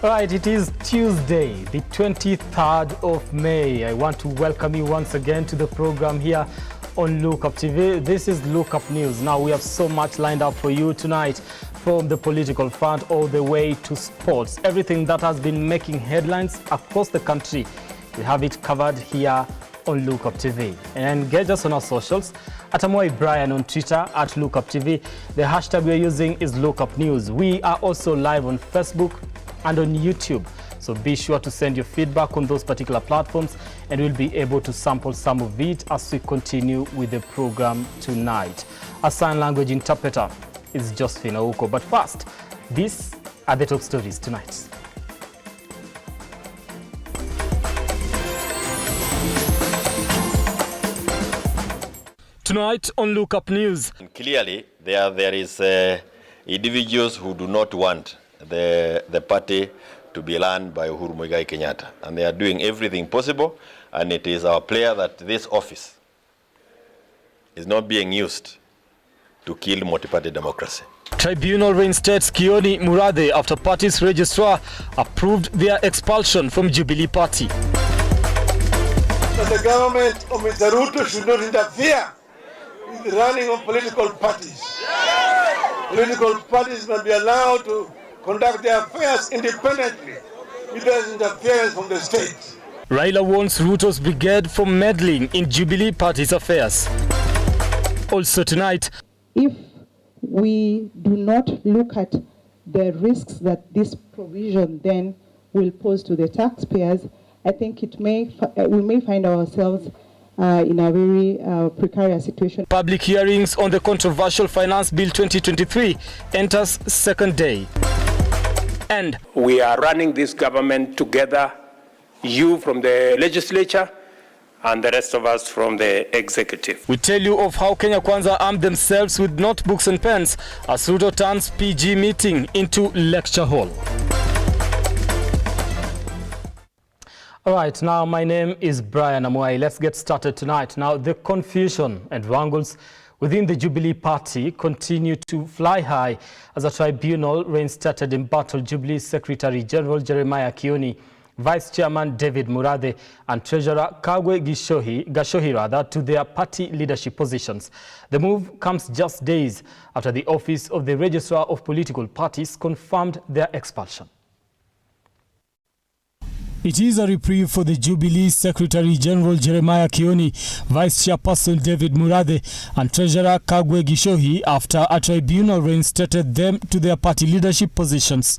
Right, it is Tuesday, the 23rd of May. I want to welcome you once again to the program here on Lookuptv. This is Lookup News. Now, we have so much lined up for you tonight, from the political front all the way to sports. Everything that has been making headlines across the country, we have it covered here on Lookuptv. And engage us on our socials, at Amwai Brian on Twitter, at Lookuptv. The hashtag we're using is Lookup News. We are also live on Facebook and on YouTube. So be sure to send your feedback on those particular platforms, and we'll be able to sample some of it as we continue with the program tonight. Our sign language interpreter is Josephine Ouko. But first, these are the top stories tonight. Tonight on Lookup News. Clearly, there is individuals who do not want the party to be run by Uhuru Muigai Kenyatta, and they are doing everything possible, and it is our prayer that this office is not being used to kill multi-party democracy. Tribunal reinstates Kioni Murathe after party's registrar approved their expulsion from Jubilee Party. The government of Mr. Ruto should not interfere with the running of political parties. Political parties must be allowed to conduct their affairs independently without interference from the state. Raila warns Ruto's brigade from meddling in Jubilee Party's affairs. Also tonight, if we do not look at the risks that this provision then will pose to the taxpayers, I think we may find ourselves in a very precarious situation. Public hearings on the controversial Finance Bill 2023 enters second day. And we are running this government together, you from the legislature and the rest of us from the executive. We tell you of how Kenya Kwanza armed themselves with notebooks and pens as Ruto turns PG meeting into lecture hall. All right, now my name is Brian Amwai. Let's get started tonight. Now, the confusion and wrangles within the Jubilee Party continue to fly high as a tribunal reinstated embattled Jubilee Secretary General Jeremiah Kioni, Vice Chairman David Murathe, and Treasurer Kagwe Gashohi to their party leadership positions. The move comes just days after the Office of the Registrar of Political Parties confirmed their expulsion. It is a reprieve for the Jubilee Secretary General Jeremiah Kioni, Vice Chairperson David Murathe, and Treasurer Kagwe Gashohi after a tribunal reinstated them to their party leadership positions.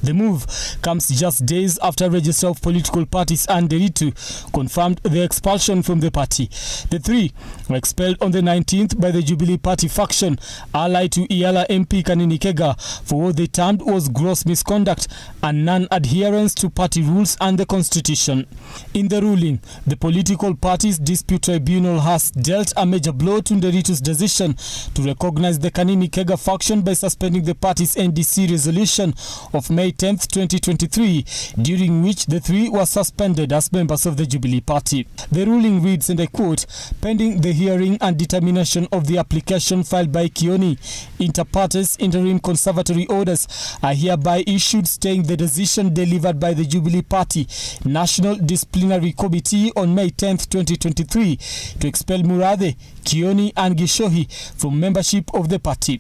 The move comes just days after Registrar of Political Parties and Deritu confirmed their expulsion from the party. The three were expelled on the 19th by the Jubilee Party faction, allied to Iala MP Kanini Kega, for what they termed was gross misconduct and non-adherence to party rules and the Constitution. In the ruling, the Political Parties Dispute Tribunal has dealt a major blow to Deritu's decision to recognize the Kanini Kega faction by suspending the party's NDC resolution of May 10th, 2023, during which the three were suspended as members of the Jubilee Party. The ruling reads, and I quote, "Pending the hearing and determination of the application filed by Kioni, inter partes interim conservatory orders are hereby issued staying the decision delivered by the Jubilee Party National Disciplinary Committee on May 10th, 2023 to expel Murathe, Kioni and Gashohi from membership of the party."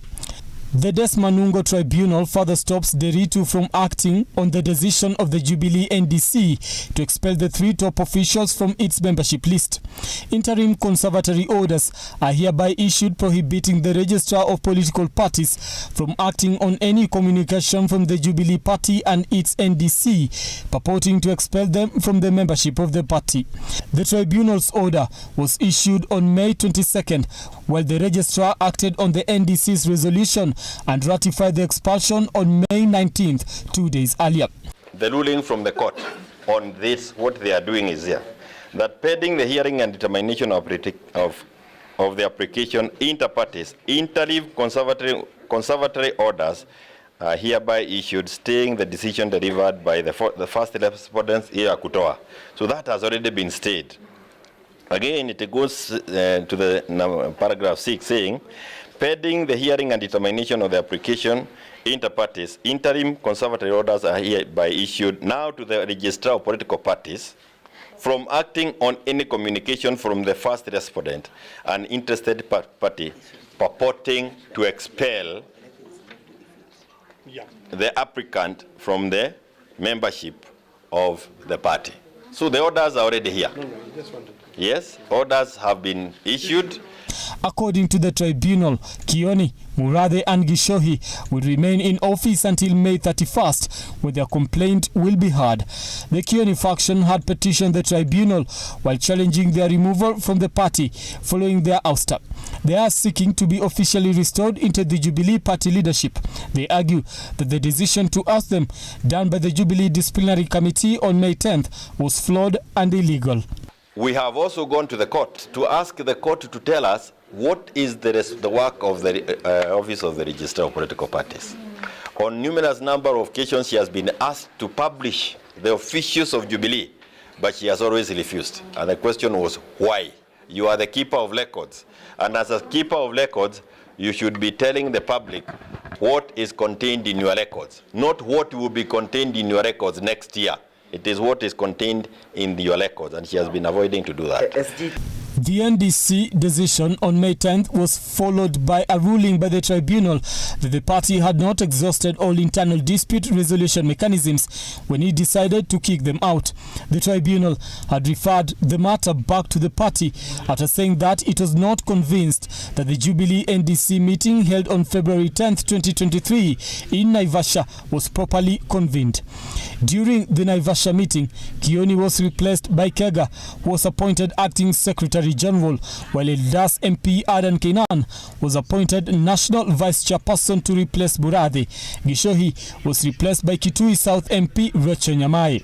The Desmanungo Tribunal further stops Deritu from acting on the decision of the Jubilee NDC to expel the three top officials from its membership list. Interim conservatory orders are hereby issued prohibiting the Registrar of Political Parties from acting on any communication from the Jubilee Party and its NDC, purporting to expel them from the membership of the party. The tribunal's order was issued on May 22nd, while the registrar acted on the NDC's resolution and ratified the expulsion on May 19th, 2 days earlier. The ruling from the court on this, what they are doing is here, that pending the hearing and determination of the application, inter partes interim conservatory orders are hereby issued staying the decision delivered by the first respondents here Kutoa. So that has already been stayed. Again, it goes to the paragraph 6 saying, pending the hearing and determination of the application, inter partes, interim conservatory orders are hereby issued now to the registrar of political parties from acting on any communication from the first respondent and interested party purporting to expel the applicant from the membership of the party. So the orders are already here. Yes, orders have been issued. According to the tribunal, Kioni, Murathe and Gishohi will remain in office until May 31st, when their complaint will be heard. The Kioni faction had petitioned the tribunal while challenging their removal from the party following their ouster. They are seeking to be officially restored into the Jubilee party leadership. They argue that the decision to oust them, done by the Jubilee Disciplinary Committee on May 10th, was flawed and illegal. We have also gone to the court to ask the court to tell us what is the work of the Office of the Registrar of Political Parties. On numerous number of occasions, she has been asked to publish the officials of Jubilee, but she has always refused. And the question was, why? You are the keeper of records. And as a keeper of records, you should be telling the public what is contained in your records, not what will be contained in your records next year. It is what is contained in your records, and she has been avoiding to do that. The NDC decision on May 10th was followed by a ruling by the tribunal that the party had not exhausted all internal dispute resolution mechanisms when it decided to kick them out. The tribunal had referred the matter back to the party after saying that it was not convinced that the Jubilee NDC meeting held on February 10th, 2023 in Naivasha was properly convened. During the Naivasha meeting, Kioni was replaced by Kega, who was appointed acting Secretary General, while Eldas MP Adan Keinan was appointed National Vice Chairperson to replace Murathe. Gishohi was replaced by Kitui South MP Rachel Nyamai.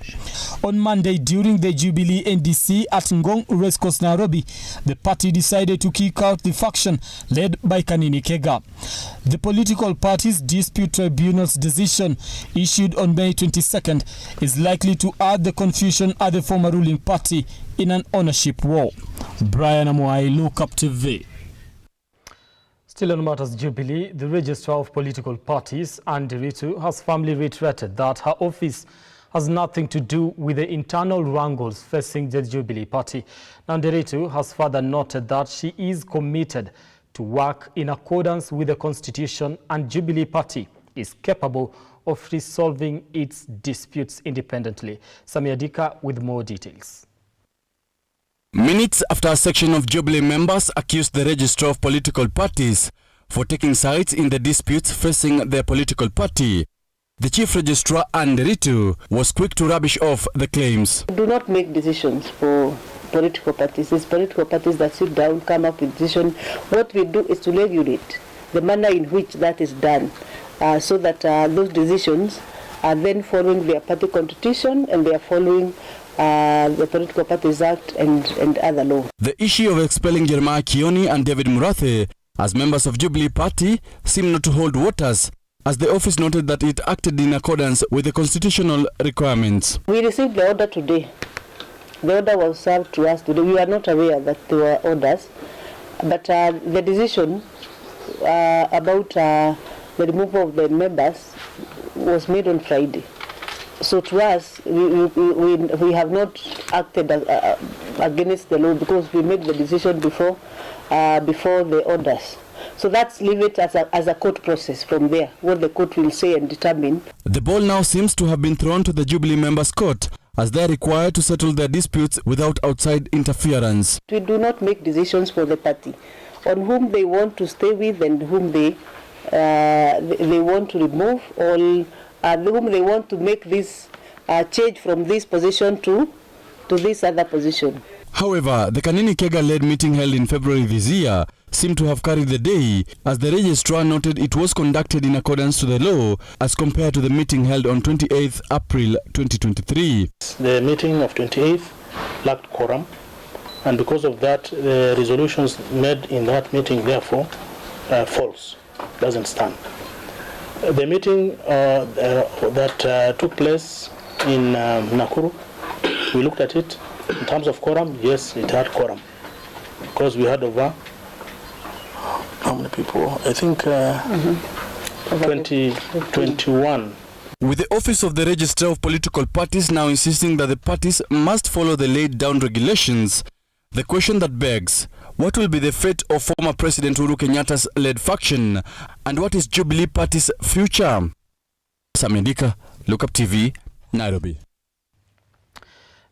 On Monday, during the Jubilee NDC at Ngong Racecourse, Nairobi, the party decided to kick out the faction led by Kanini Kega. The political parties dispute tribunal's decision, issued on May 22nd, is likely to add the confusion at the former ruling party in an ownership war. Brian Amwai, Lookuptv. Still on matters Jubilee, the Registrar of Political Parties, Andy Ritu, has firmly reiterated that her office has nothing to do with the internal wrangles facing the Jubilee party. Andy Ritu has further noted that she is committed to work in accordance with the Constitution, and Jubilee party is capable of resolving its disputes independently. Samia Dika with more details. Minutes after a section of Jubilee members accused the Registrar of Political Parties for taking sides in the disputes facing their political party, the Chief Registrar, Andy Ritu, was quick to rubbish off the claims. Do not make decisions for political parties. It's political parties that sit down, come up with decisions. What we do is to regulate the manner in which that is done, so that those decisions are then following their party constitution and they are following the Political Parties Act and other law. The issue of expelling Jeremiah Kioni and David Murathe as members of Jubilee Party seemed not to hold waters, as the office noted that it acted in accordance with the constitutional requirements. We received the order today. The order was served to us today. We were not aware that there were orders, but the decision about the removal of the members was made on Friday. So to us, we have not acted against the law because we made the decision before the orders. So let's leave it as a court process from there, what the court will say and determine. The ball now seems to have been thrown to the Jubilee members' court, as they are required to settle their disputes without outside interference. We do not make decisions for the party on whom they want to stay with and whom they want to remove, or whom they want to make this change from this position to this other position. However, the Kanini Kega-led meeting held in February this year seemed to have carried the day, as the registrar noted it was conducted in accordance to the law as compared to the meeting held on 28th April 2023. The meeting of 28th lacked quorum, and because of that, the resolutions made in that meeting, therefore, false, doesn't stand. The meeting that took place in Nakuru, we looked at it. In terms of quorum, yes, it had quorum, because we had over how many people? I think 2021. With the Office of the Registrar of Political Parties now insisting that the parties must follow the laid-down regulations, the question that begs, what will be the fate of former President Uhuru Kenyatta's led faction, and what is Jubilee Party's future? Samindika, Lookuptv, Nairobi.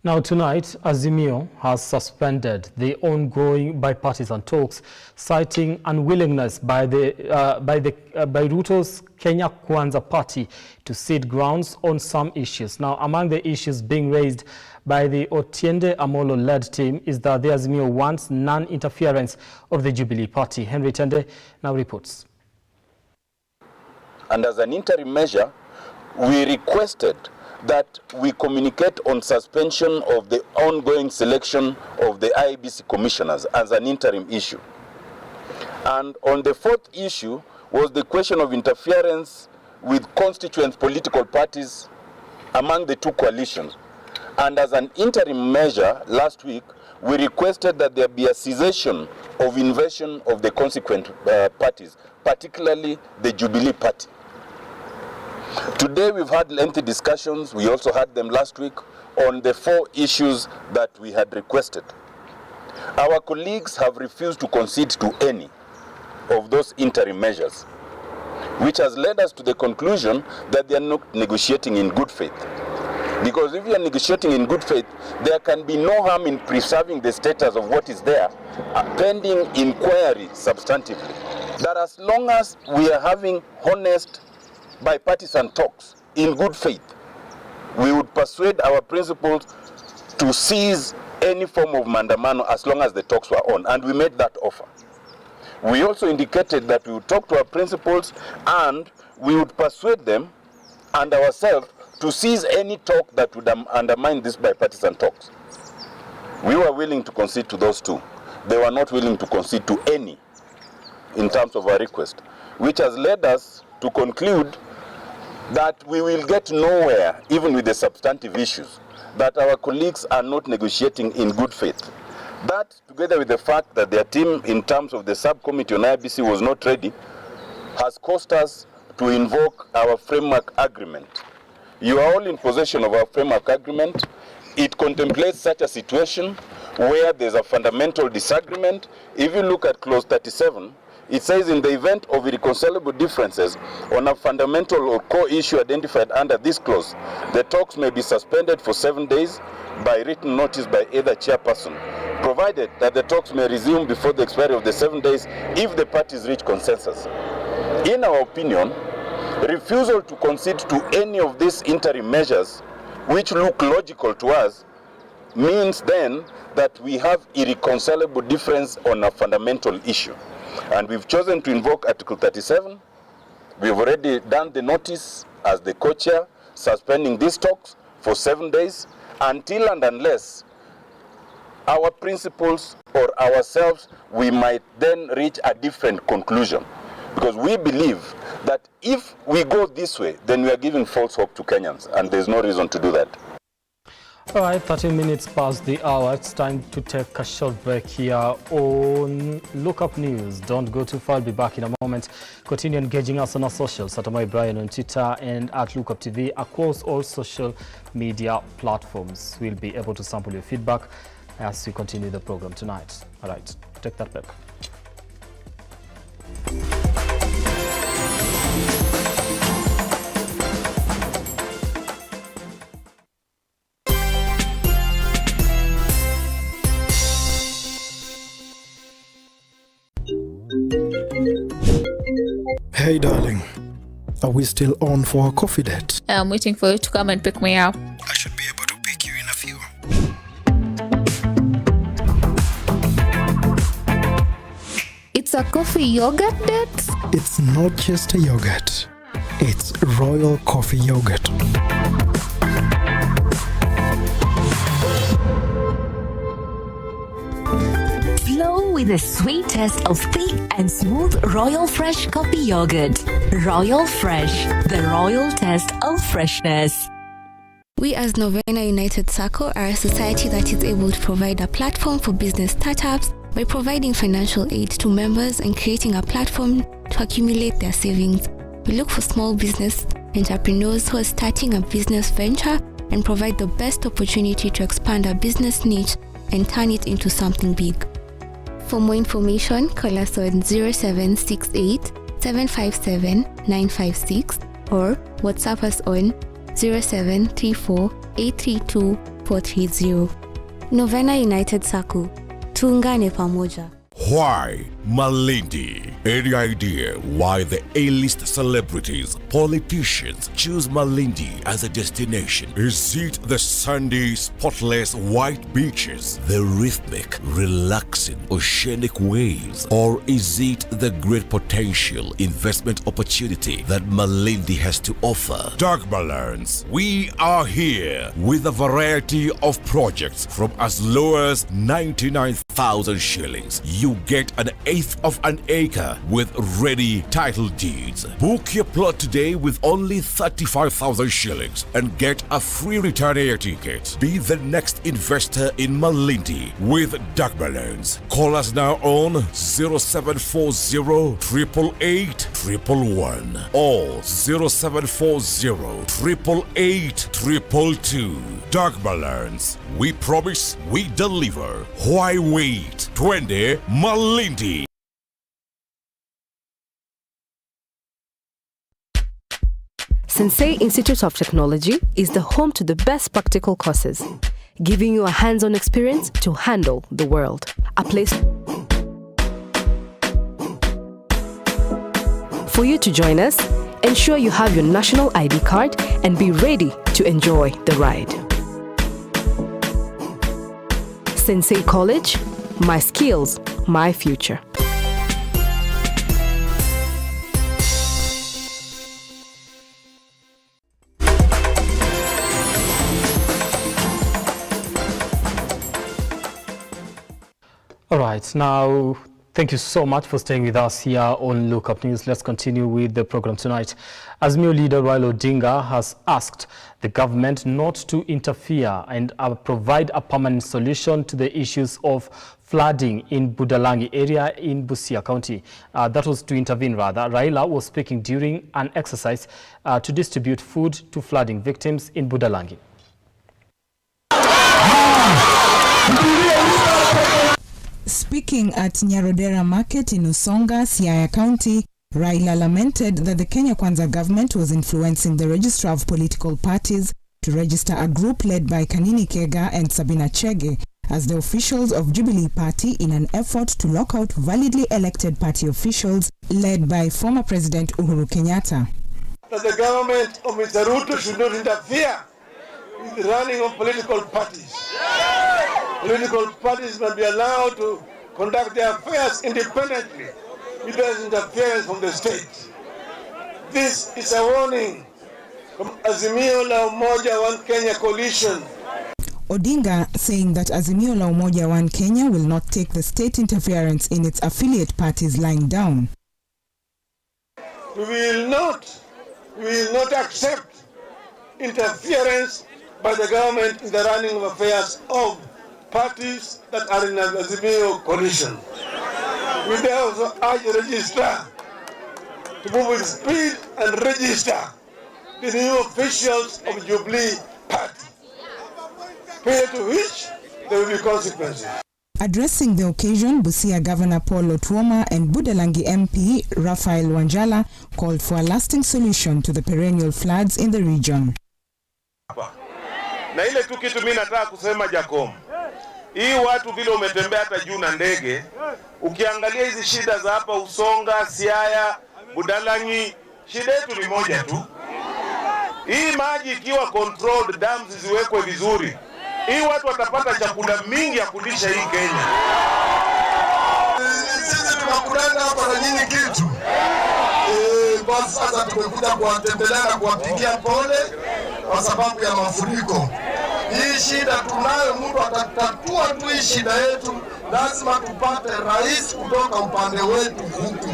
Now tonight, Azimio has suspended the ongoing bipartisan talks, citing unwillingness by Ruto's Kenya Kwanza party to cede grounds on some issues. Now, among the issues being raised by the Otiende Amolo-led team is that the Azimio wants non-interference of the Jubilee Party. Henry Tende now reports. And as an interim measure, we requested that we communicate on suspension of the ongoing selection of the IEBC commissioners as an interim issue. And on the fourth issue was the question of interference with constituent political parties among the two coalitions. And as an interim measure last week, we requested that there be a cessation of invasion of the consequent parties, particularly the Jubilee Party. Today we've had lengthy discussions, we also had them last week, on the four issues that we had requested. Our colleagues have refused to concede to any of those interim measures, which has led us to the conclusion that they are not negotiating in good faith. Because if you are negotiating in good faith, there can be no harm in preserving the status of what is there, pending inquiry substantively. That as long as we are having honest bipartisan talks in good faith, we would persuade our principals to cease any form of mandamano as long as the talks were on, and we made that offer. We also indicated that we would talk to our principals and we would persuade them and ourselves to cease any talk that would undermine these bipartisan talks. We were willing to concede to those two. They were not willing to concede to any in terms of our request, which has led us to conclude that we will get nowhere, even with the substantive issues, that our colleagues are not negotiating in good faith. That, together with the fact that their team, in terms of the subcommittee on IBC, was not ready, has caused us to invoke our framework agreement. You are all in possession of our framework agreement. It contemplates such a situation where there's a fundamental disagreement. If you look at clause 37, it says in the event of irreconcilable differences on a fundamental or core issue identified under this clause, the talks may be suspended for 7 days by written notice by either chairperson, provided that the talks may resume before the expiry of the 7 days if the parties reach consensus. In our opinion, refusal to concede to any of these interim measures, which look logical to us, means then that we have irreconcilable difference on a fundamental issue. And we've chosen to invoke Article 37. We've already done the notice as the co-chair, suspending these talks for 7 days until and unless our principals or ourselves, we might then reach a different conclusion. Because we believe that if we go this way, then we are giving false hope to Kenyans, and there's no reason to do that. All right, 13 minutes past the hour. It's time to take a short break here on Lookup News. Don't go too far. I'll be back in a moment. Continue engaging us on our socials at Amwai Brian on Twitter and at Lookuptv across all social media platforms. We'll be able to sample your feedback as we continue the program tonight. All right, take that break. Hey darling, are we still on for a coffee date? I'm waiting for you to come and pick me up. I should be able to pick you in a few. It's a coffee yogurt date? It's not just a yogurt, it's royal coffee yogurt. Flow with the sweet taste of thick and smooth Royal Fresh coffee yogurt. Royal Fresh, the royal taste of freshness. We as Novena United Circle are a society that is able to provide a platform for business startups by providing financial aid to members and creating a platform to accumulate their savings. We look for small business entrepreneurs who are starting a business venture and provide the best opportunity to expand our business niche and turn it into something big. For more information, call us on 0768 757 956 or WhatsApp us on 0734 832 430. Novena United Sacco. Tuungane pamoja. Why Malindi? Any idea why the A-list celebrities, politicians choose Malindi as a destination? Is it the sandy, spotless white beaches, the rhythmic, relaxing oceanic waves, or is it the great potential investment opportunity that Malindi has to offer? Dagmar learns we are here with a variety of projects from as low as 99,000 shillings. You get an eighth of an acre with ready title deeds. Book your plot today with only 35,000 shillings and get a free return air ticket. Be the next investor in Malindi with Dagmar Loans. Call us now on 0740 888 111 or 0740 888 222. Dagmar Loans. We promise, we deliver. Why wait? 20 Malindi. Sensei Institute of Technology is the home to the best practical courses, giving you a hands-on experience to handle the world. A place for you to join us. Ensure you have your national ID card and be ready to enjoy the ride. Sensei College, my skills, my future. All right, now thank you so much for staying with us here on Lookup News. Let's continue with the program tonight. Azimio leader Raila Odinga has asked the government not to interfere and provide a permanent solution to the issues of flooding in Budalangi area in Busia County. That was to intervene rather. Raila was speaking during an exercise to distribute food to flooding victims in Budalangi. Speaking at Nyarodera Market in Usonga, Siaya County, Raila lamented that the Kenya Kwanza government was influencing the registrar of political parties to register a group led by Kanini Kega and Sabina Chege as the officials of Jubilee Party in an effort to lock out validly elected party officials led by former President Uhuru Kenyatta. That the government of Mr. Ruto should not interfere with the running of political parties. Political parties must be allowed to conduct their affairs independently without interference from the state. This is a warning from Azimio la Umoja One Kenya coalition. Odinga saying that Azimio la Umoja One Kenya will not take the state interference in its affiliate parties lying down. We will not accept interference by the government in the running of affairs of parties that are in an Azimio coalition. We therefore urge the registrar to move with speed and register the new officials of Jubilee Party, prior to which there will be consequences. Addressing the occasion, Busia Governor Paul Otuoma and Budalangi MP Raphael Wanjala called for a lasting solution to the perennial floods in the region. Na ile tu kitu mimi nataka kusema Jacom. Hii watu vile umetembea hata juu na ndege, ukiangalia hizi shida za hapa Usonga, Siaya, Budalangi, shida yetu ni moja tu. Hii maji ikiwa controlled, dams ziwekwe vizuri, hii watu watapata chakula mingi ya kulisha hii Kenya. Sisi tunakulana hapa na nyinyi kitu. Kwa sasa tumekuja kuwatembelea na kuwapigia pole kwa sababu ya mafuriko. Hii shida tunayo, mtu atatatua tu hii shida yetu, lazima tupate rais kutoka upande wetu huku.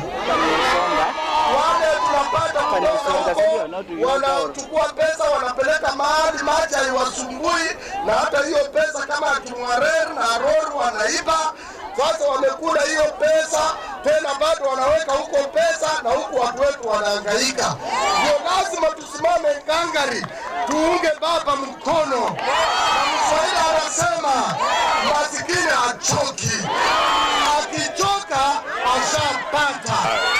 Wale tunapata kutoka huko, wanachukua pesa wanapeleka mahali maji haiwasumbui, na hata hiyo pesa kama Kimwarer na Aroru wanaiba. Sasa wamekula hiyo pesa, tena bado wanaweka huko pesa na huko watu wetu wanahangaika. Ndio lazima tusimame ngangari, tuunge baba mkono. Na Mswahili anasema masikini hachoki, akichoka ashapata.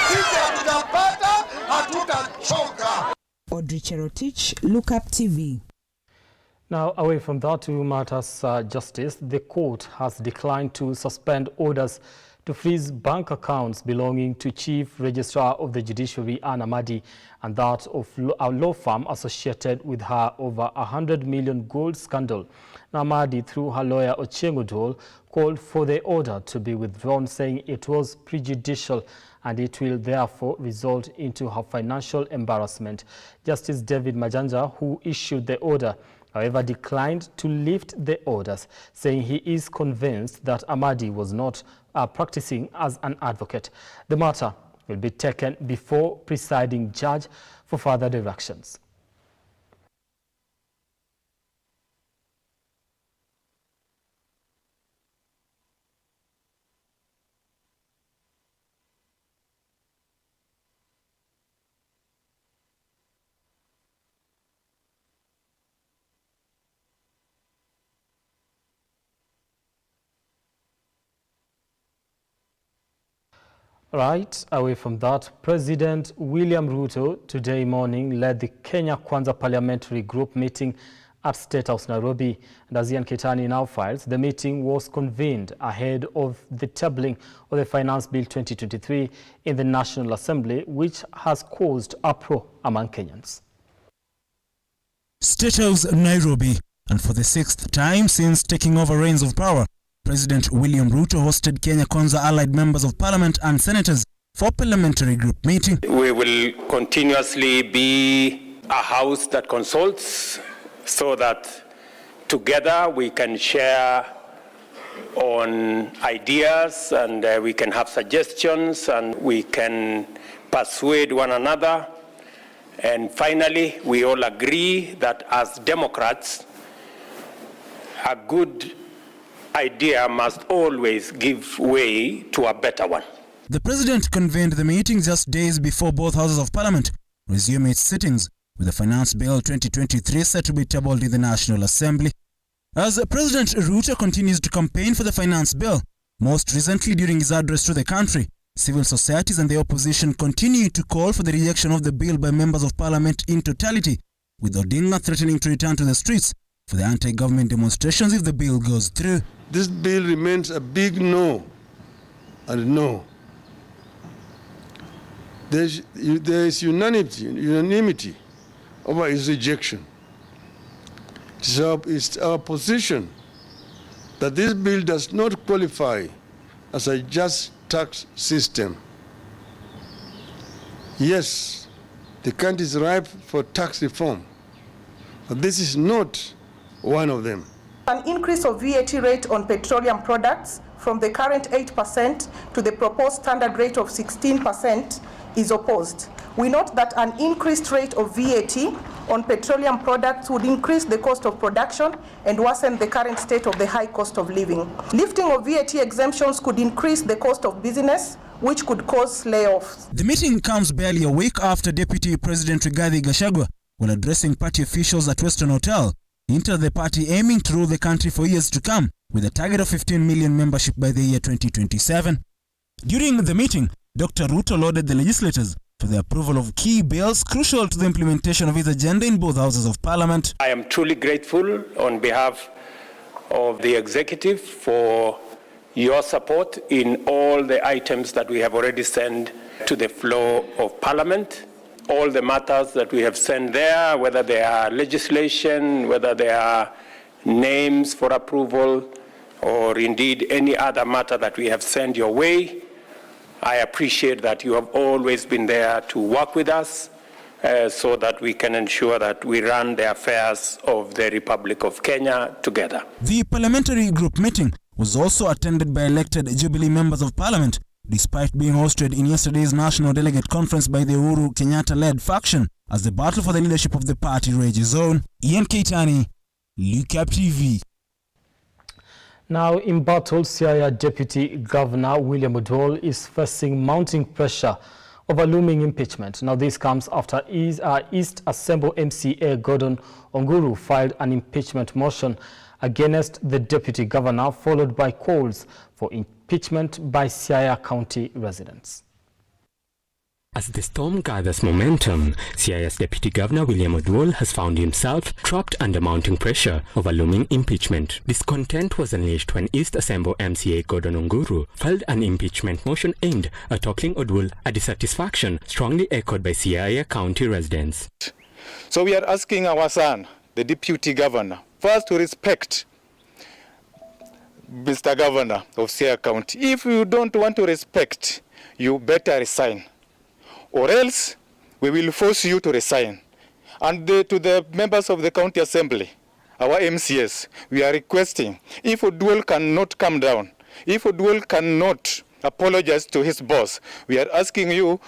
Sisi hatujapata, hatutachoka. Audrey Cherotich, Lookuptv. Now, away from that to matters justice, the court has declined to suspend orders to freeze bank accounts belonging to Chief Registrar of the Judiciary, Anna Madi, and that of a law firm associated with her over 100 million gold scandal. Now, Madi, through her lawyer Ochieng Odol, called for the order to be withdrawn, saying it was prejudicial and it will therefore result into her financial embarrassment. Justice David Majanja, who issued the order, however, declined to lift the orders, saying he is convinced that Amadi was not practicing as an advocate. The matter will be taken before presiding judge for further directions. Right, away from that, President William Ruto today morning led the Kenya Kwanza Parliamentary Group meeting at State House, Nairobi. And as Ian Kitani now files, the meeting was convened ahead of the tabling of the Finance Bill 2023 in the National Assembly, which has caused uproar among Kenyans. State House, Nairobi, and for the 6th time since taking over reins of power, President William Ruto hosted Kenya Kwanza allied members of parliament and senators for parliamentary group meeting. We will continuously be a house that consults so that together we can share on ideas and we can have suggestions and we can persuade one another. And finally, we all agree that as Democrats, a good idea must always give way to a better one. The president convened the meeting just days before both houses of parliament resume its sittings, with the Finance Bill 2023 set to be tabled in the National Assembly. As President Ruto continues to campaign for the Finance Bill, most recently during his address to the country, civil societies and the opposition continue to call for the rejection of the bill by members of parliament in totality, with Odinga threatening to return to the streets for the anti-government demonstrations if the bill goes through. This bill remains a big no and no. There is unanimity over its rejection. It's our position that this bill does not qualify as a just tax system. Yes, the country is ripe for tax reform, but this is not one of them. An increase of VAT rate on petroleum products from the current 8% to the proposed standard rate of 16% is opposed. We note that an increased rate of VAT on petroleum products would increase the cost of production and worsen the current state of the high cost of living. Lifting of VAT exemptions could increase the cost of business, which could cause layoffs. The meeting comes barely a week after Deputy President Rigathi Gachagua, while addressing party officials at Western Hotel, hinted the party aiming to rule the country for years to come, with a target of 15 million membership by the year 2027. During the meeting, Dr. Ruto lauded the legislators for the approval of key bills crucial to the implementation of his agenda in both houses of parliament. I am truly grateful on behalf of the executive for your support in all the items that we have already sent to the floor of parliament. All the matters that we have sent there, whether they are legislation, whether they are names for approval, or indeed any other matter that we have sent your way, I appreciate that you have always been there to work with us so that we can ensure that we run the affairs of the Republic of Kenya together. The parliamentary group meeting was also attended by elected Jubilee members of parliament, despite being hosted in yesterday's National Delegate Conference by the Uhuru Kenyatta-led faction, as the battle for the leadership of the party rages on. Ian Keitani, Lookuptv. Now, in battle, Siaya Deputy Governor William Odwol is facing mounting pressure over looming impeachment. Now, this comes after East Assemble MCA Gordon Onguru filed an impeachment motion against the Deputy Governor, followed by calls for impeachment by Siaya County residents. As the storm gathers momentum, Siaya's Deputy Governor William Odwol has found himself trapped under mounting pressure over looming impeachment. Discontent was unleashed when East Assemble MCA Gordon Onguru filed an impeachment motion aimed at toppling Odwol, a dissatisfaction strongly echoed by Siaya County residents. So we are asking our son, the Deputy Governor, first to respect Mr. Governor of Siaya County. If you don't want to respect, you better resign, or else we will force you to resign. And to the members of the County Assembly, our MCS, we are requesting, if Odwol cannot come down, if Odwol cannot apologize to his boss, we are asking you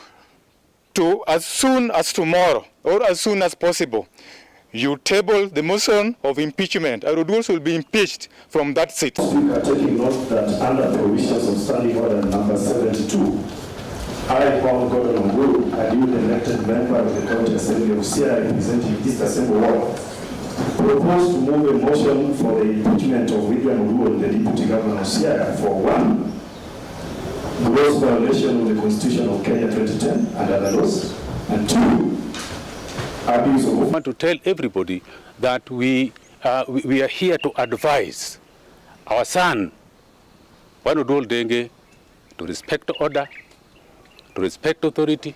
to, as soon as tomorrow, or as soon as possible, you table the motion of impeachment, and Odwol will be impeached from that seat. Speaker, taking note that under provisions of Standing Order number 72, I, Paul Gordon Onguru, a duly elected member of the County Assembly of Siaya representing East Assembly Ward, propose to move a motion for the impeachment of William Odwol, the Deputy Governor of Siaya, for 1, gross violation of the Constitution of Kenya 2010 and other laws, and 2, abuse of... I want to tell everybody that we are here to advise our son, Odwol Denge, to respect order, to respect authority,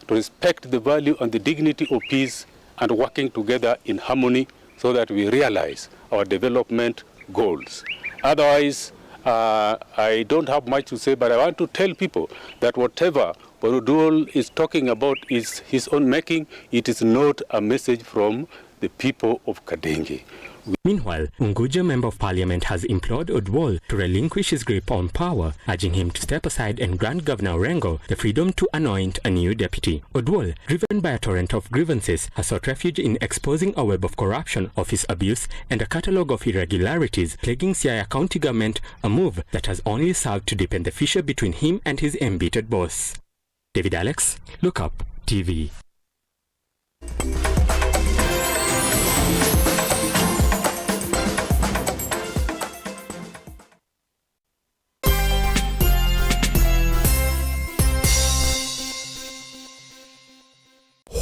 to respect the value and the dignity of peace, and working together in harmony so that we realize our development goals. Otherwise, I don't have much to say, but I want to tell people that whatever Odwol is talking about is his own making. It is not a message from the people of Kadenge. Meanwhile, Unguja Member of Parliament has implored Odwol to relinquish his grip on power, urging him to step aside and grant Governor Orengo the freedom to anoint a new deputy. Odwol, driven by a torrent of grievances, has sought refuge in exposing a web of corruption, office abuse, and a catalogue of irregularities plaguing Siaya County government, a move that has only served to deepen the fissure between him and his embittered boss. David Alex, Lookuptv.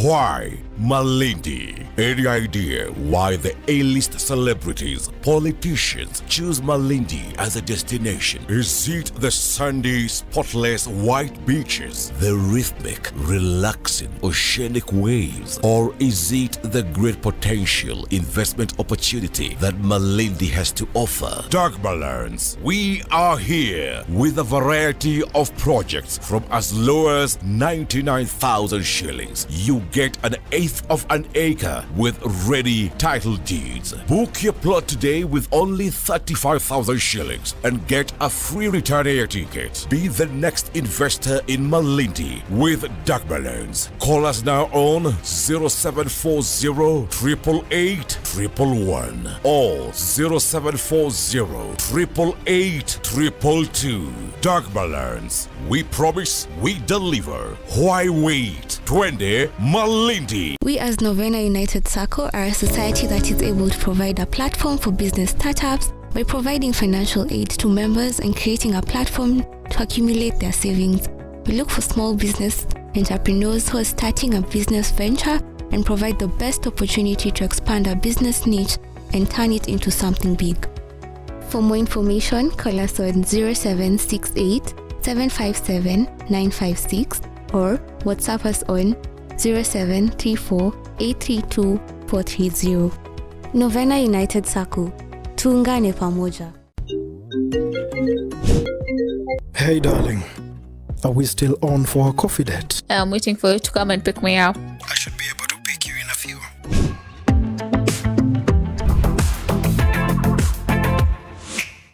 Why Malindi? Any idea why the A-list celebrities, politicians choose Malindi as a destination? Is it the sandy, spotless white beaches, the rhythmic, relaxing oceanic waves, or is it the great potential investment opportunity that Malindi has to offer? Dagmar learns we are here with a variety of projects from as low as 99,000 shillings. You get an eighth of an acre with ready title deeds. Book your plot today with only 35,000 shillings and get a free return air ticket. Be the next investor in Malindi with Dagmar Loans. Call us now on 0740 888 111 or 0740 888 222. Dagmar Loans. We promise, we deliver. Why wait? 20 Malindi. We as Novena United Circle are a society that is able to provide a platform for business startups by providing financial aid to members and creating a platform to accumulate their savings. We look for small business entrepreneurs who are starting a business venture and provide the best opportunity to expand our business niche and turn it into something big. For more information, call us on 0768 757 956 or WhatsApp us on 0734 832 430. Novena United Circle. Tuungane pamoja. Hey darling, are we still on for a coffee date? I'm waiting for you to come and pick me up. I should be able to pick you in a few.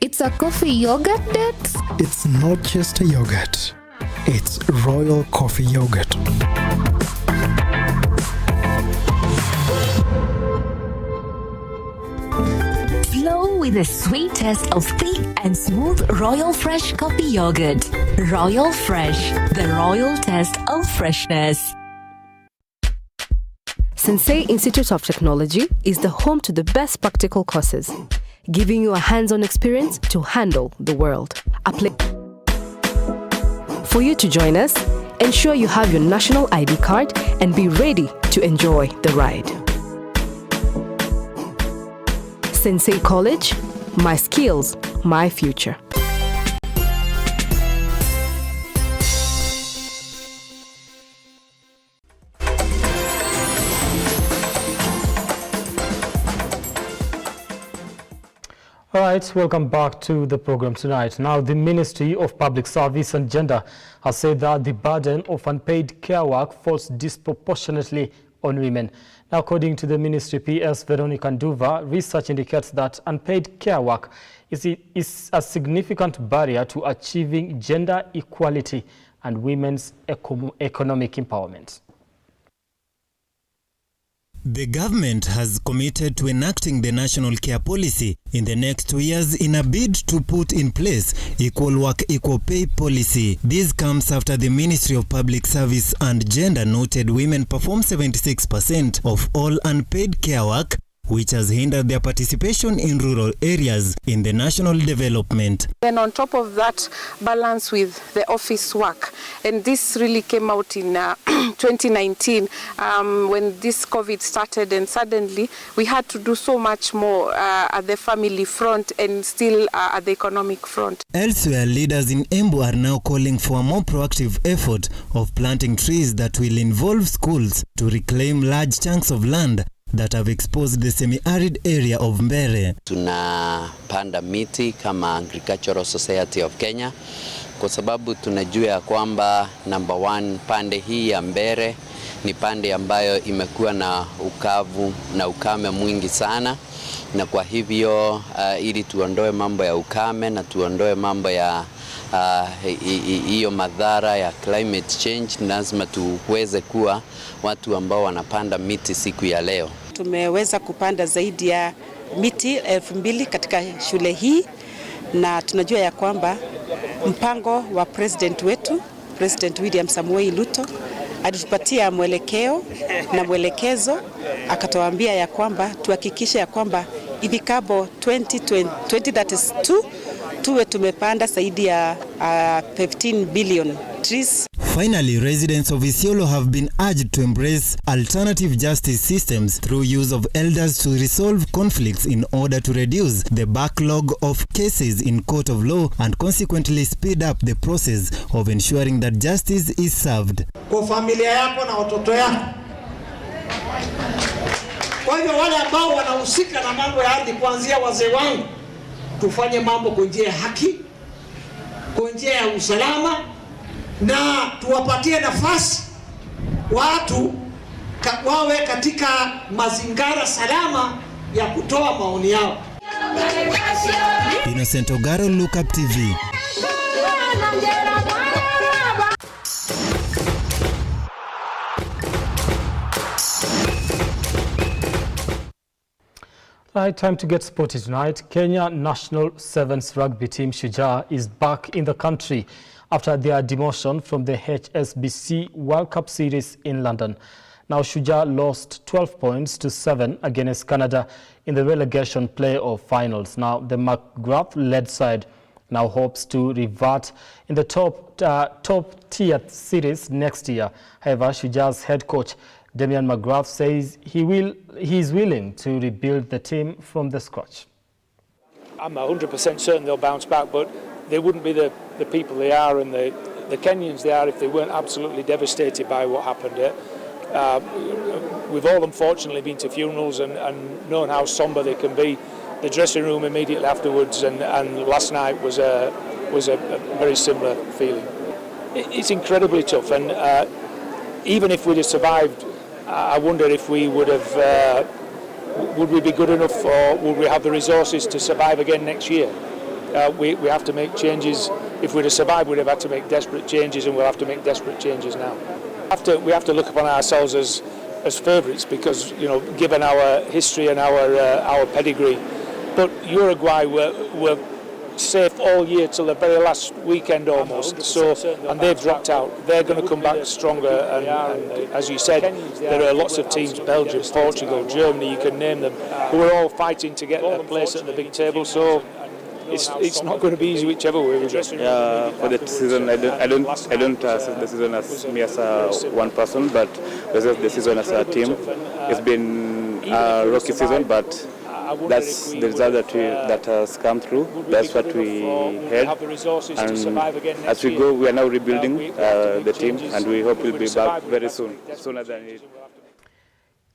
It's a coffee yogurt date? It's not just a yogurt. It's royal coffee yogurt. Flow with with the sweet taste of thick and smooth Royal Fresh coffee yogurt. Royal Fresh, the royal taste of freshness. Sensei Institute of Technology is the home to the best practical courses, giving you a hands-on experience to handle the world. For you to join us, ensure you have your national ID card and be ready to enjoy the ride. Sensei College, my skills, my future. All right, welcome back to the program tonight. Now, the Ministry of Public Service and Gender has said that the burden of unpaid care work falls disproportionately on women. Now, according to the Ministry PS Veronica Nduva, research indicates that unpaid care work is a significant barrier to achieving gender equality and women's economic empowerment. The government has committed to enacting the National Care Policy in the next 2 years in a bid to put in place Equal Work, Equal Pay policy. This comes after the Ministry of Public Service and Gender noted women perform 76% of all unpaid care work, which has hindered their participation in rural areas in the national development. Then on top of that, balance with the office work. And this really came out in 2019 when this COVID started, and suddenly we had to do so much more at the family front and still at the economic front. Elsewhere, leaders in Embu are now calling for a more proactive effort of planting trees that will involve schools to reclaim large chunks of land that have exposed the semi-arid area of Mbere. Tunapanda miti kama Agricultural Society of Kenya kwa sababu tunajua ya kwamba number one, pande hii ya Mbere ni pande ambayo imekuwa na ukavu na ukame mwingi sana, na kwa hivyo ili tuondoe mambo ya ukame na tuondoe mambo ya hiyo madhara ya climate change, lazima tuweze kuwa watu ambao wanapanda miti siku ya leo. Tumeweza kupanda zaidi ya miti 2000 katika shule hii, na tunajua ya kwamba mpango wa president wetu, President William Samoei Ruto, alitupatia mwelekeo na mwelekezo, akatuambia ya kwamba tuhakikishe ya kwamba ifikapo 2032 tuwe tumepanda zaidi ya 15 billion trees. Finally, residents of Isiolo have been urged to embrace alternative justice systems through use of elders to resolve conflicts in order to reduce the backlog of cases in court of law and consequently speed up the process of ensuring that justice is served. Kwa familia yako na watoto yako. Kwa hivyo wale ambao wanahusika na mambo ya ardhi, kuanzia wazee wangu, tufanye mambo kwa njia ya haki, kwa njia ya usalama, na tuwapatie nafasi watu wawe katika mazingira salama ya kutoa maoni yao. Innocent Ogaro, Lookuptv. Right, time to get sporty tonight. Kenya national sevens rugby team Shujaa is back in the country after their demotion from the HSBC World Cup Series in London. Now Shujaa lost 12 points to 7 against Canada in the relegation playoff finals. Now the McGrath-led side now hopes to revert in the top-tier series next year. However, Shujaa's head coach Damian McGrath says he is willing to rebuild the team from the scratch. I'm 100% certain they'll bounce back, but they wouldn't be the people they are and the Kenyans they are if they weren't absolutely devastated by what happened here. We've all unfortunately been to funerals and known how somber they can be. The dressing room immediately afterwards and last night was a very similar feeling. It's incredibly tough, and even if we'd have survived, I wonder if we would have, would we be good enough, or would we have the resources to survive again next year? We have to make changes. If we'd have survived, we'd have had to make desperate changes, and we'll have to make desperate changes now. We have to look upon ourselves as favourites because, you know, given our history and our pedigree, But Uruguay were safe all year till the very last weekend almost. So, and they've dropped out. They're going to come back stronger. And as you said, there are lots of teams: Belgium, Portugal, Germany. You can name them, who are all fighting to get a place at the big table. So. It's not going to be easy whichever way we go. Yeah, for the season, I don't assess the season as me as one person, but the season as a team. It's been a rocky season, but that's the result that has come through. That's what we had. And as we go, we are now rebuilding the team, and we hope we'll be back very soon, sooner than it.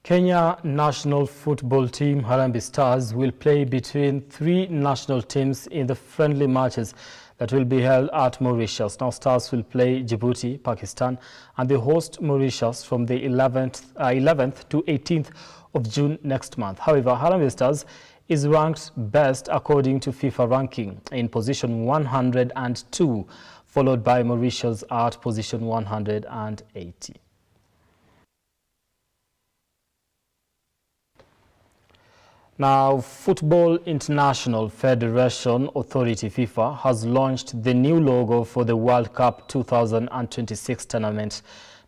Kenya national football team Harambee Stars will play between 3 national teams in the friendly matches that will be held at Mauritius. Now Stars will play Djibouti, Pakistan, and they host Mauritius from the 11th to 18th of June next month. However, Harambee Stars is ranked best according to FIFA ranking in position 102, followed by Mauritius at position 180. Now, Football International Federation Authority FIFA has launched the new logo for the World Cup 2026 tournament.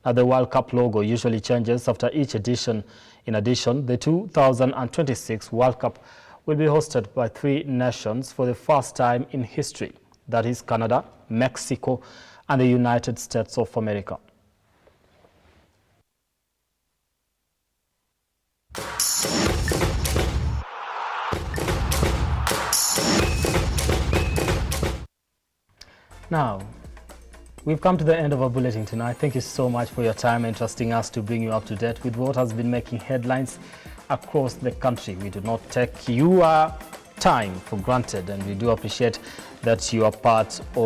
Now, the World Cup logo usually changes after each edition. In addition, the 2026 World Cup will be hosted by 3 nations for the first time in history. That is Canada, Mexico, and the United States of America. Now, we've come to the end of our bulletin tonight. Thank you so much for your time and trusting us to bring you up to date with what has been making headlines across the country. We do not take your time for granted, and we do appreciate that you are part of